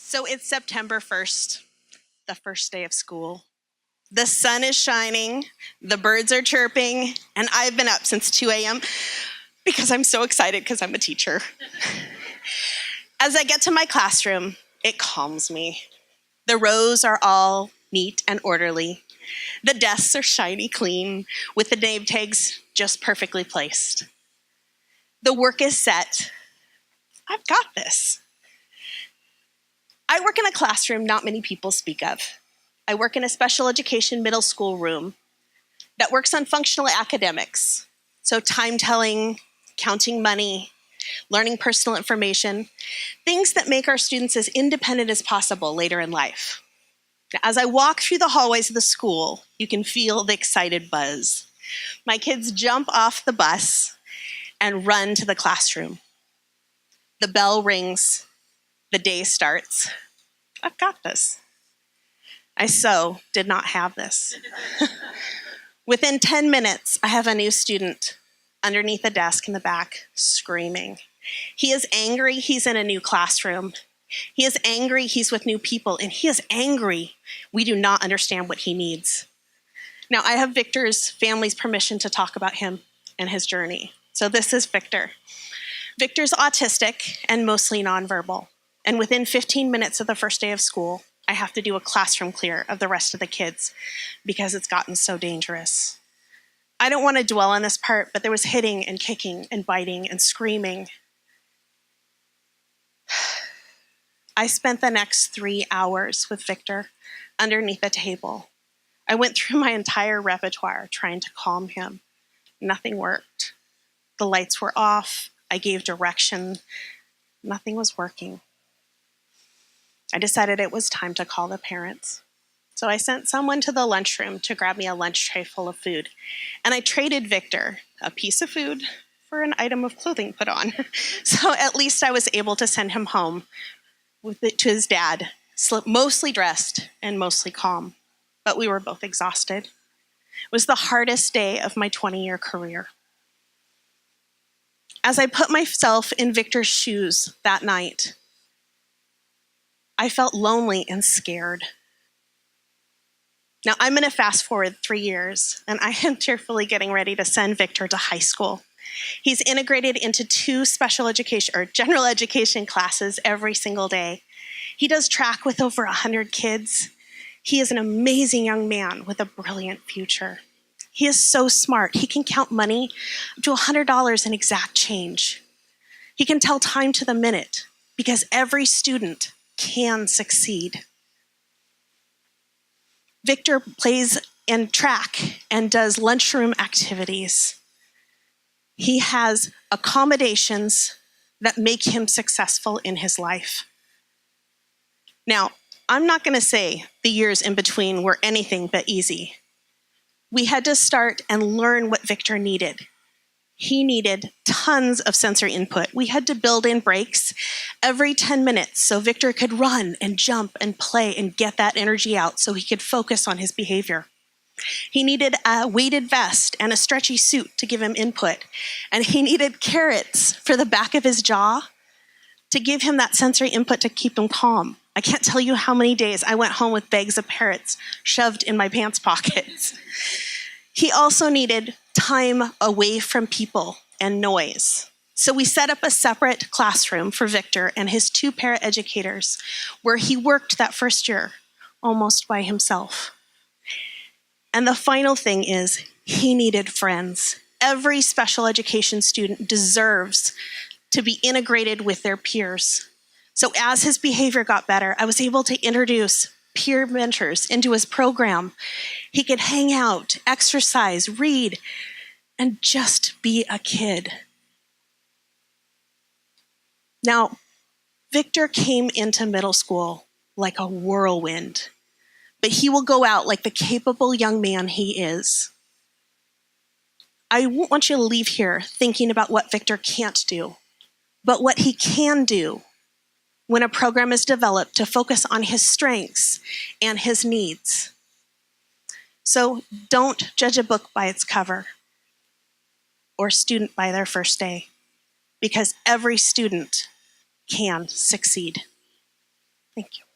So it's September 1st, the first day of school. The sun is shining, the birds are chirping, and I've been up since 2 a.m. because I'm so excited because I'm a teacher. As I get to my classroom, it calms me. The rows are all neat and orderly. The desks are shiny clean with the name tags just perfectly placed. The work is set. I've got this. I work in a classroom not many people speak of. I work in a special education middle school room that works on functional academics. So time telling, counting money, learning personal information, things that make our students as independent as possible later in life. Now, as I walk through the hallways of the school, you can feel the excited buzz. My kids jump off the bus and run to the classroom. The bell rings, the day starts. I've got this. I so did not have this. Within 10 minutes, I have a new student underneath a desk in the back screaming. He is angry he's in a new classroom. He is angry he's with new people, and he is angry we do not understand what he needs. Now, I have Victor's family's permission to talk about him and his journey. So this is Victor. Victor's autistic and mostly nonverbal. And within 15 minutes of the first day of school, I have to do a classroom clear of the rest of the kids because it's gotten so dangerous. I don't want to dwell on this part, but there was hitting and kicking and biting and screaming. I spent the next 3 hours with Victor underneath a table. I went through my entire repertoire trying to calm him. Nothing worked. The lights were off. I gave direction. Nothing was working. I decided it was time to call the parents. So I sent someone to the lunchroom to grab me a lunch tray full of food. And I traded Victor a piece of food for an item of clothing put on. So at least I was able to send him home to his dad, mostly dressed and mostly calm. But we were both exhausted. It was the hardest day of my 20-year career. As I put myself in Victor's shoes that night, I felt lonely and scared. Now, I'm going to fast forward 3 years, and I am cheerfully getting ready to send Victor to high school. He's integrated into 2 special education or general education classes every single day. He does track with over 100 kids. He is an amazing young man with a brilliant future. He is so smart. He can count money up to $100 in exact change. He can tell time to the minute because every student can succeed. Victor plays in track and does lunchroom activities. He has accommodations that make him successful in his life. Now, I'm not going to say the years in between were anything but easy. We had to start and learn what Victor needed. He needed tons of sensory input. We had to build in breaks every 10 minutes so Victor could run and jump and play and get that energy out so he could focus on his behavior. He needed a weighted vest and a stretchy suit to give him input. And he needed carrots for the back of his jaw to give him that sensory input to keep him calm. I can't tell you how many days I went home with bags of carrots shoved in my pants pockets. He also needed time away from people and noise. So we set up a separate classroom for Victor and his 2 paraeducators where he worked that first year almost by himself. And the final thing is he needed friends. Every special education student deserves to be integrated with their peers. So as his behavior got better, I was able to introduce peer mentors into his program. He could hang out, exercise, read, and just be a kid. Now, Victor came into middle school like a whirlwind, but he will go out like the capable young man he is. I won't want you to leave here thinking about what Victor can't do, but what he can do when a program is developed to focus on his strengths and his needs. So don't judge a book by its cover or student by their first day, because every student can succeed. Thank you.